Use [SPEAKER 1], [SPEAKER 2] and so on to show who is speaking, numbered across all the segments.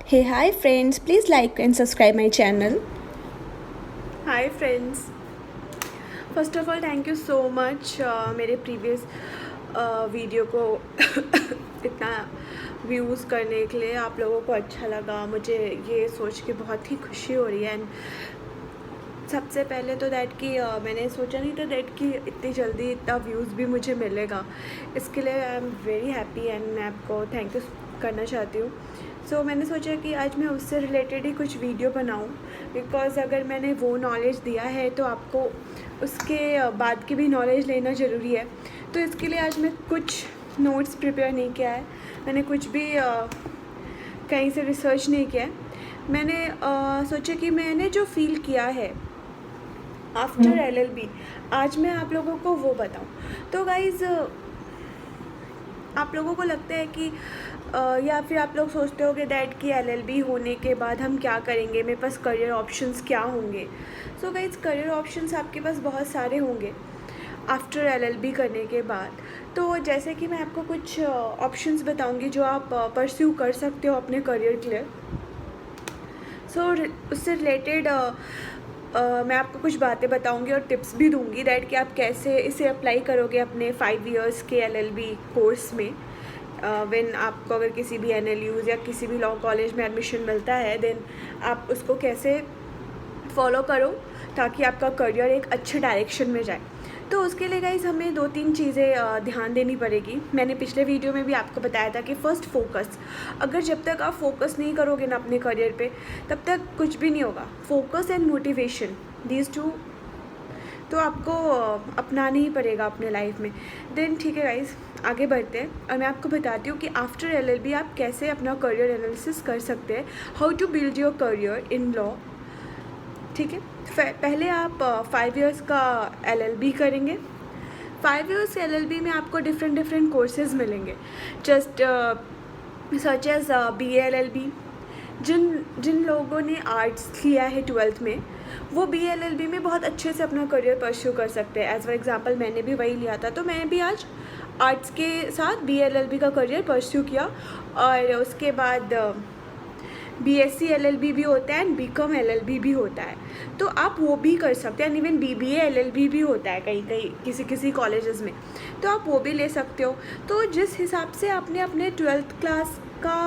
[SPEAKER 1] Hey, hi friends, please like and subscribe my channel.
[SPEAKER 2] Hi friends, first of all thank you so much मेरे previous video को इतना views करने के लिए। आप लोगों को अच्छा लगा, मुझे ये सोच के बहुत ही खुशी हो रही है। एंड सबसे पहले तो दैट कि मैंने सोचा नहीं था दैट कि इतनी जल्दी इतना व्यूज़ भी मुझे मिलेगा। इसके लिए I am very happy and मैं आपको थैंक यू करना चाहती हूँ। सो मैंने सोचा कि आज मैं उससे रिलेटेड ही कुछ वीडियो बनाऊँ, बिकॉज़ अगर मैंने वो नॉलेज दिया है तो आपको उसके बाद की भी नॉलेज लेना ज़रूरी है। तो इसके लिए आज मैं कुछ नोट्स प्रिपेयर नहीं किया है, मैंने कुछ भी कहीं से रिसर्च नहीं किया है। मैंने सोचा कि मैंने जो फील किया है आफ्टर एलएलबी, आज मैं आप लोगों को वो बताऊं। तो गाइज़, आप लोगों को लगता है कि या फिर आप लोग सोचते होगे दैट कि एलएलबी होने के बाद हम क्या करेंगे, मेरे पास करियर ऑप्शंस क्या होंगे। सो गाइज़, करियर ऑप्शंस आपके पास बहुत सारे होंगे आफ्टर एलएलबी करने के बाद। तो जैसे कि मैं आपको कुछ ऑप्शंस बताऊंगी जो आप परस्यू कर सकते हो अपने करियर के लिए। सो उससे रिलेटेड मैं आपको कुछ बातें बताऊंगी और टिप्स भी दूंगी दैट कि आप कैसे इसे अप्लाई करोगे अपने 5 इयर्स के एलएलबी कोर्स में। व्हेन आपको अगर किसी भी एनएलयूज़ या किसी भी लॉ कॉलेज में एडमिशन मिलता है, देन आप उसको कैसे फॉलो करो ताकि आपका करियर एक अच्छे डायरेक्शन में जाए। तो उसके लिए गाइज हमें 2-3 चीज़ें ध्यान देनी पड़ेगी। मैंने पिछले वीडियो में भी आपको बताया था कि फ़र्स्ट फोकस। अगर जब तक आप फोकस नहीं करोगे ना अपने करियर पे, तब तक कुछ भी नहीं होगा। Focus and motivation, these two तो आपको अपनाना ही पड़ेगा अपने लाइफ में। देन ठीक है गाइज, आगे बढ़ते हैं और मैं आपको बताती हूँ कि आफ्टर एलएलबी आप कैसे अपना करियर एनालिसिस कर सकते हैं, how to build your career in law. ठीक है, पहले आप 5 इयर्स का एलएलबी करेंगे। 5 इयर्स एलएलबी में आपको डिफरेंट कोर्सेज मिलेंगे, जस्ट सच एज BA-LLB। जिन लोगों ने आर्ट्स लिया है 12th में, वो BA-LLB में बहुत अच्छे से अपना करियर परस्यू कर सकते हैं। एज फॉर एग्जांपल मैंने भी वही लिया था, तो मैं भी आज आर्ट्स के साथ BA-LLB का करियर परस्यू किया। और उसके बाद BSc LLB भी होता है एंड BCom LLB भी होता है, तो आप वो भी कर सकते हैं। एंड इवन BBA LLB भी होता है कहीं किसी कॉलेजेस में, तो आप वो भी ले सकते हो। तो जिस हिसाब से आपने अपने 12th क्लास का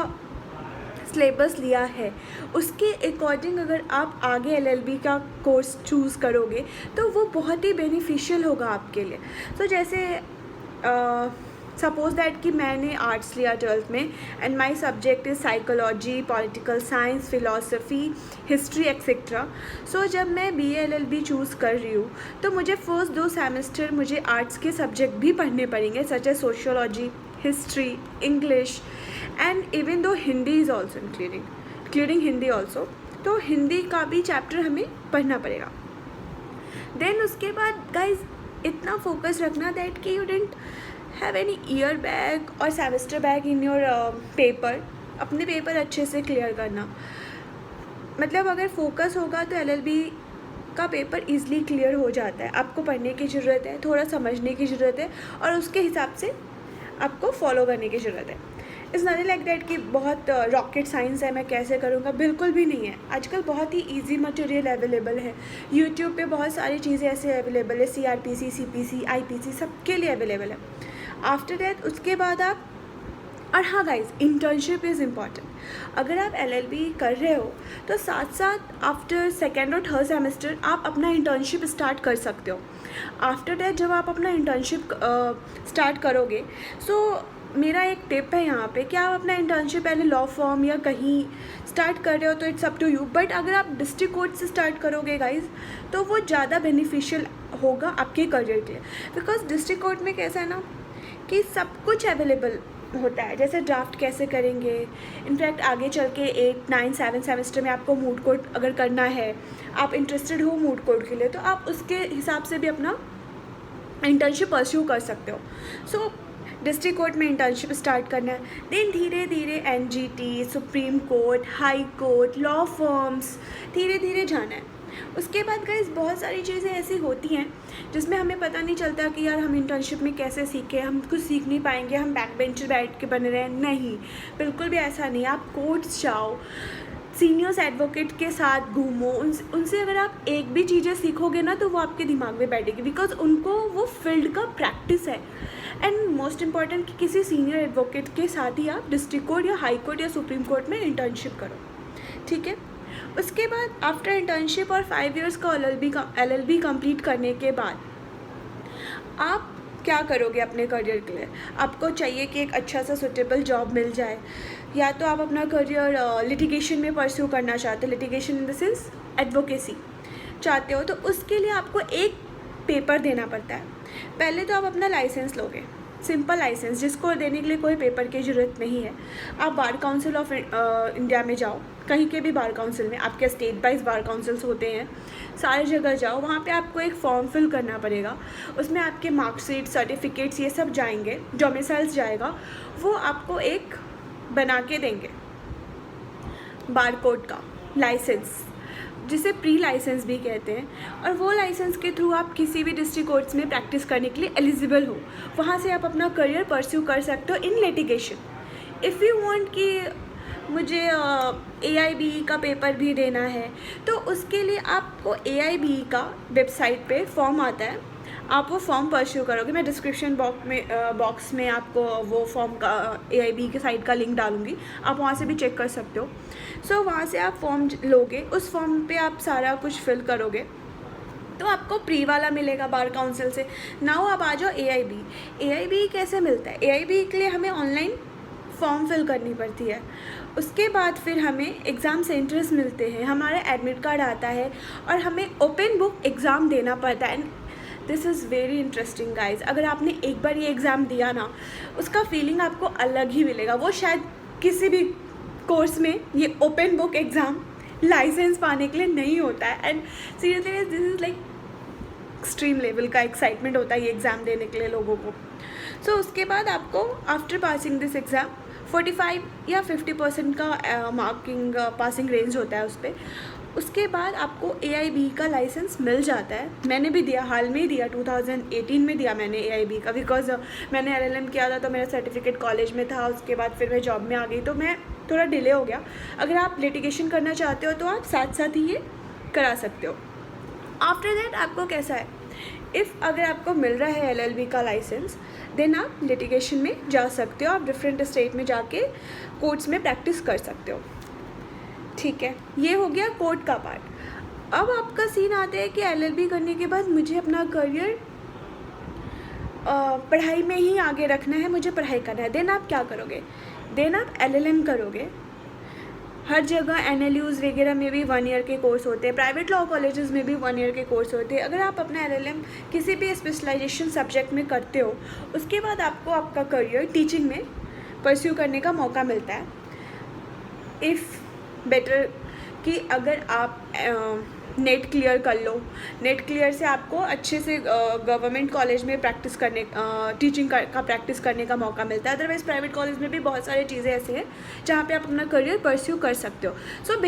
[SPEAKER 2] सिलेबस लिया है, उसके अकॉर्डिंग अगर आप आगे LLB का कोर्स चूज़ करोगे तो वो बहुत ही बेनिफिशियल होगा आपके लिए। तो जैसे सपोज दैट कि मैंने आर्ट्स लिया 12th में and my subject is psychology, political science, philosophy, history etcetera. So जब मैं BA-LLB चूज़ कर रही हूँ तो मुझे फर्स्ट 2 सेमेस्टर मुझे आर्ट्स के सब्जेक्ट भी पढ़ने पड़ेंगे, such as sociology, history, English and even though Hindi is also including Hindi also. तो हिंदी का भी चैप्टर हमें पढ़ना पड़ेगा। देन उसके बाद गाइज इतना फोकस रखना दैट कि you don't have any year back और semester back in your paper. अपने पेपर अच्छे से क्लियर करना, मतलब अगर फोकस होगा तो LLB का पेपर ईज़िली क्लियर हो जाता है। आपको पढ़ने की ज़रूरत है, थोड़ा समझने की ज़रूरत है और उसके हिसाब से आपको फॉलो करने की ज़रूरत है। इट्स नॉट लाइक दैट कि बहुत रॉकेट साइंस है, मैं कैसे करूँगा, बिल्कुल भी नहीं है। आजकल बहुत ही इजी मटेरियल अवेलेबल है, यूट्यूब पे बहुत सारी चीज़ें ऐसे अवेलेबल है, CRPC, CPC, IPC सबके लिए अवेलेबल है। आफ्टर दैट उसके बाद आप, और हाँ गाइज, इंटर्नशिप इज़ इम्पॉर्टेंट। अगर आप LLB कर रहे हो तो साथ साथ आफ्टर 2nd और 3rd सेमेस्टर आप अपना इंटर्नशिप स्टार्ट कर सकते हो। आफ्टर दैट जब आप अपना इंटर्नशिप स्टार्ट करोगे, सो मेरा एक टिप है यहाँ पे कि आप अपना इंटर्नशिप पहले लॉ फॉर्म या कहीं स्टार्ट कर रहे हो तो it's up to you, but अगर आप डिस्ट्रिक्ट कोर्ट से स्टार्ट करोगे गाइज तो वो ज़्यादा बेनिफिशियल होगा आपके करियर के लिए। बिकॉज डिस्ट्रिक्ट कोर्ट में कैसा है ना कि सब कुछ अवेलेबल होता है, जैसे ड्राफ्ट कैसे करेंगे। इनफैक्ट आगे चल के 8, 9, 7 सेमेस्टर में आपको मूड कोर्ट अगर करना है, आप इंटरेस्टेड हो मूड कोर्ट के लिए, तो आप उसके हिसाब से भी अपना इंटर्नशिप परस्यू कर सकते हो। सो डिस्ट्रिक्ट कोर्ट में इंटर्नशिप स्टार्ट करना है, देन धीरे धीरे NGT, supreme court, high court, law firms, धीरे धीरे जाना है। उसके बाद गाइस बहुत सारी चीज़ें ऐसी होती हैं जिसमें हमें पता नहीं चलता कि यार हम इंटर्नशिप में कैसे सीखें, हम कुछ सीख नहीं पाएंगे, हम बैक बेंचर बैठ के बने रहें। नहीं, बिल्कुल भी ऐसा नहीं। आप कोर्ट्स जाओ, सीनियर्स एडवोकेट के साथ घूमो, उनसे अगर आप एक भी चीज़ें सीखोगे ना तो वो आपके दिमाग में बैठेगी, बिकॉज उनको वो फील्ड का प्रैक्टिस है। एंड मोस्ट इम्पॉर्टेंट कि किसी सीनियर एडवोकेट के साथ ही आप डिस्ट्रिक्ट कोर्ट या हाई कोर्ट या सुप्रीम कोर्ट में इंटर्नशिप करो, ठीक है। उसके बाद आफ्टर इंटर्नशिप और 5 इयर्स का LLB कंप्लीट करने के बाद आप क्या करोगे अपने करियर के लिए? आपको चाहिए कि एक अच्छा सा सुटेबल जॉब मिल जाए, या तो आप अपना करियर लिटिगेशन में परस्यू करना चाहते हो, litigation in the sense advocacy चाहते हो, तो उसके लिए आपको एक पेपर देना पड़ता है। पहले तो आप अपना लाइसेंस लोगे, सिंपल लाइसेंस जिसको देने के लिए कोई पेपर की ज़रूरत नहीं है। आप बार काउंसिल ऑफ इंडिया में जाओ, कहीं के भी बार काउंसिल में, आपके स्टेट वाइज बार काउंसिल्स होते हैं, सारी जगह जाओ, वहाँ पे आपको एक फॉर्म फिल करना पड़ेगा। उसमें आपके मार्कशीट, सर्टिफिकेट्स ये सब जाएंगे, डोमिसाइल्स जाएगा, वो आपको एक बना के देंगे बार कोड का लाइसेंस, जिसे प्री लाइसेंस भी कहते हैं। और वो लाइसेंस के थ्रू आप किसी भी डिस्ट्रिक्ट कोर्ट्स में प्रैक्टिस करने के लिए एलिजिबल हो। वहाँ से आप अपना करियर परस्यू कर सकते हो इन लिटिगेशन। इफ़ यू वांट कि मुझे AIBE का पेपर भी देना है, तो उसके लिए आपको AIBE का वेबसाइट पे फॉर्म आता है, आप वो फॉर्म परस्यू करोगे। मैं डिस्क्रिप्शन बॉक्स में आपको वो फॉर्म का AIBE के साइट का लिंक डालूँगी, आप वहाँ से भी चेक कर सकते हो। सो वहाँ से आप फॉर्म लोगे, उस फॉर्म पे आप सारा कुछ फिल करोगे तो आपको प्री वाला मिलेगा बार काउंसिल से। नाउ आप आ जाओ AIBE कैसे मिलता है? AIBE के लिए हमें ऑनलाइन फॉर्म फिल करनी पड़ती है। उसके बाद फिर हमें एग्ज़ाम सेंटर्स मिलते हैं, हमारा एडमिट कार्ड आता है और हमें ओपन बुक एग्ज़ाम देना पड़ता है। This is very interesting guys. अगर आपने एक बार ये एग्ज़ाम दिया ना, उसका फीलिंग आपको अलग ही मिलेगा। वो शायद किसी भी कोर्स में ये ओपन बुक एग्ज़ाम लाइसेंस पाने के लिए नहीं होता है। And seriously this is like extreme level का एक्साइटमेंट होता है ये एग्ज़ाम देने के लिए लोगों को। सो उसके बाद आपको आफ्टर पासिंग दिस एग्ज़ाम 45 या 50% का मार्किंग पासिंग रेंज होता है उस पर। उसके बाद आपको AIBE का लाइसेंस मिल जाता है। मैंने भी दिया, हाल में ही दिया, 2018 में दिया मैंने AIBE का, बिकॉज मैंने LLM किया था तो मेरा सर्टिफिकेट कॉलेज में था। उसके बाद फिर मैं जॉब में आ गई तो मैं थोड़ा डिले हो गया। अगर आप लिटिगेशन करना चाहते हो तो आप साथ साथ ही ये करा सकते हो। आफ्टर दैट आपको कैसा है, अगर आपको मिल रहा है LLB का लाइसेंस, देन आप लिटिगेशन में जा सकते हो, आप डिफरेंट स्टेट में जाके कोर्ट्स में प्रैक्टिस कर सकते हो, ठीक है। ये हो गया कोर्ट का पार्ट। अब आपका सीन आता है कि LLB करने के बाद मुझे अपना करियर पढ़ाई में ही आगे रखना है, मुझे पढ़ाई करना है। देन आप क्या करोगे? देन आप LLM करोगे। हर जगह NLUs वगैरह में भी 1 ईयर के कोर्स होते हैं, प्राइवेट लॉ कॉलेजेस में भी 1 ईयर के कोर्स होते हैं। अगर आप अपना LLM किसी भी स्पेशलाइजेशन सब्जेक्ट में करते हो, उसके बाद आपको आपका करियर टीचिंग में परस्यू करने का मौका मिलता है। इफ़ बेटर कि अगर आप नेट क्लियर कर लो, नेट क्लियर से आपको अच्छे से गवर्नमेंट कॉलेज में प्रैक्टिस करने टीचिंग का प्रैक्टिस करने का मौका मिलता है। अदरवाइज़ प्राइवेट कॉलेज में भी बहुत सारी चीज़ें ऐसे हैं जहाँ पे आप अपना करियर परस्यू कर सकते हो। सो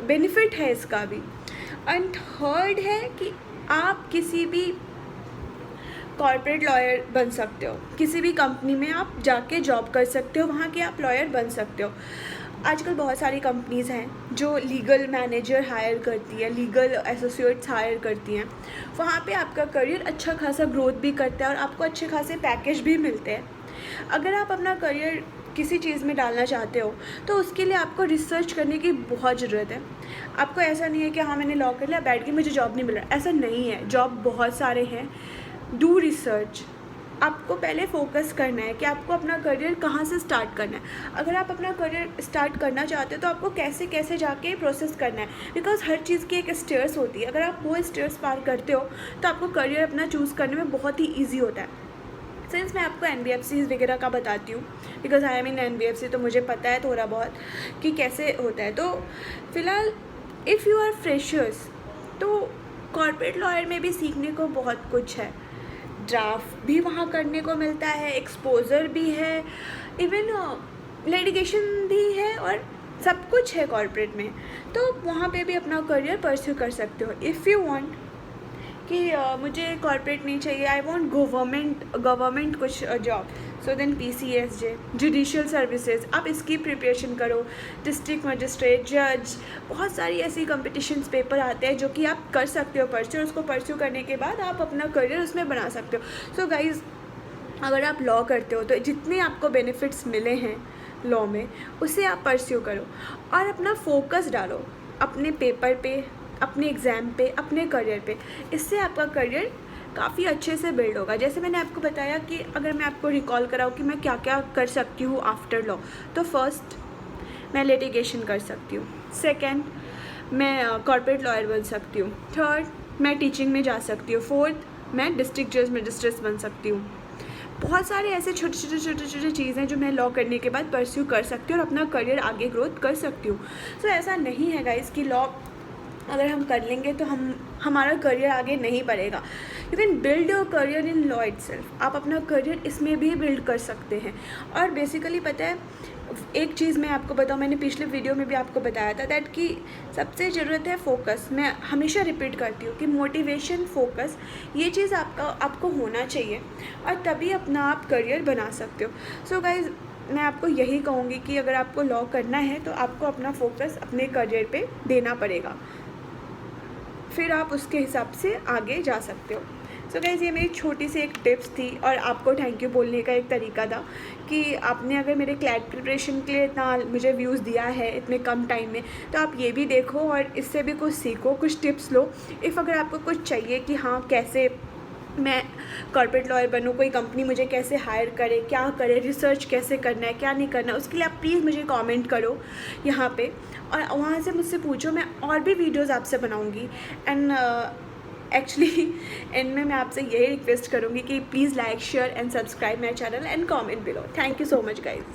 [SPEAKER 2] बेनिफिट है इसका भी। एंड थर्ड है कि आप किसी भी कॉर्पोरेट लॉयर बन सकते हो, किसी भी कंपनी में आप जाके जॉब कर सकते हो, वहाँ के आप लॉयर बन सकते हो। आजकल बहुत सारी कंपनीज़ हैं जो लीगल मैनेजर हायर करती है, लीगल एसोसिएट्स हायर करती हैं। वहाँ पे आपका करियर अच्छा खासा ग्रोथ भी करता है और आपको अच्छे खासे पैकेज भी मिलते हैं। अगर आप अपना करियर किसी चीज़ में डालना चाहते हो तो उसके लिए आपको रिसर्च करने की बहुत ज़रूरत है। आपको ऐसा नहीं है कि हाँ मैंने लॉ कर लिया, बैठ के मुझे जॉब नहीं मिल रहा, ऐसा नहीं है। जॉब बहुत सारे हैं, डू रिसर्च। आपको पहले फोकस करना है कि आपको अपना करियर कहाँ से स्टार्ट करना है। अगर आप अपना करियर स्टार्ट करना चाहते हो तो आपको कैसे कैसे जाके प्रोसेस करना है, बिकॉज हर चीज़ की एक स्टेयर्स होती है। अगर आप वो स्टेयर्स पार करते हो तो आपको करियर अपना चूज़ करने में बहुत ही ईजी होता है। सिंस मैं आपको NBFCs वगैरह का बताती हूँ, because I am in NBFC, तो मुझे पता है थोड़ा बहुत कि कैसे होता है। तो फ़िलहाल इफ़ यू आर फ्रेशर्स तो कॉर्पोरेट लॉयर में भी सीखने को बहुत कुछ है। ड्राफ्ट भी वहाँ करने को मिलता है, एक्सपोजर भी है, इवन लिटिगेशन भी है और सब कुछ है कॉर्पोरेट में, तो वहाँ पे भी अपना करियर परस्यू कर सकते हो। इफ़ यू वांट कि मुझे कॉर्पोरेट नहीं चाहिए, आई वांट गवर्नमेंट कुछ job, so then PCSJ judicial services, आप इसकी प्रिपरेशन करो। डिस्ट्रिक्ट मजिस्ट्रेट, जज, बहुत सारी ऐसी कंपटीशन्स पेपर आते हैं जो कि आप कर सकते हो परस्यू, उसको परस्यू करने के बाद आप अपना करियर उसमें बना सकते हो। सो गाइज़, अगर आप लॉ करते हो तो जितने आपको बेनिफिट्स मिले हैं लॉ में, उसे आप परस्यू करो और अपना फोकस डालो अपने पेपर पे, अपने एग्ज़ाम पे, अपने करियर पे। इससे आपका करियर काफ़ी अच्छे से बिल्ड होगा। जैसे मैंने आपको बताया कि अगर मैं आपको रिकॉल कराऊँ कि मैं क्या क्या कर सकती हूँ आफ्टर लॉ, तो फर्स्ट मैं लिटिगेशन कर सकती हूँ, सेकंड मैं कॉर्पोरेट लॉयर बन सकती हूँ, थर्ड मैं टीचिंग में जा सकती हूँ, फोर्थ मैं डिस्ट्रिक्ट जज मजिस्ट्रेट बन सकती हूँ। बहुत सारे ऐसे छोटे छोटे चीज़ें हैं जो मैं लॉ करने के बाद परस्यू कर सकती हूँ और अपना करियर आगे ग्रोथ कर सकती हूँ। सो ऐसा नहीं है गाइस कि लॉ अगर हम कर लेंगे तो हमारा करियर आगे नहीं बढ़ेगा। You can build your career in law itself. आप अपना करियर इसमें भी बिल्ड कर सकते हैं। और बेसिकली पता है, एक चीज़ मैं आपको बताऊँ, मैंने पिछले वीडियो में भी आपको बताया था दैट कि सबसे ज़रूरत है फोकस। मैं हमेशा रिपीट करती हूँ कि मोटिवेशन, फोकस, ये चीज़ आपको होना चाहिए और तभी अपना आप करियर बना सकते हो। सो गाइज़, मैं आपको यही कहूँगी कि अगर आपको लॉ करना है तो आपको अपना फोकस अपने करियर पे देना पड़ेगा, फिर आप उसके हिसाब से आगे जा सकते हो। सो गाइज़, ये मेरी छोटी सी एक टिप्स थी और आपको थैंक यू बोलने का एक तरीका था कि आपने अगर मेरे क्लैट प्रिपरेशन के लिए इतना मुझे व्यूज़ दिया है इतने कम टाइम में, तो आप ये भी देखो और इससे भी कुछ सीखो, कुछ टिप्स लो। इफ़ अगर आपको कुछ चाहिए कि हाँ कैसे मैं कॉर्पोरेट लॉयर बनूँ, कोई कंपनी मुझे कैसे हायर करे, क्या करे, रिसर्च कैसे करना है, क्या नहीं करना है, उसके लिए आप प्लीज़ मुझे कमेंट करो यहाँ पे और वहाँ से मुझसे पूछो। मैं और भी वीडियोस आपसे बनाऊँगी। एंड एक्चुअली एंड में मैं आपसे यही रिक्वेस्ट करूँगी कि please like, share and subscribe my channel and comment below. Thank you so much guys.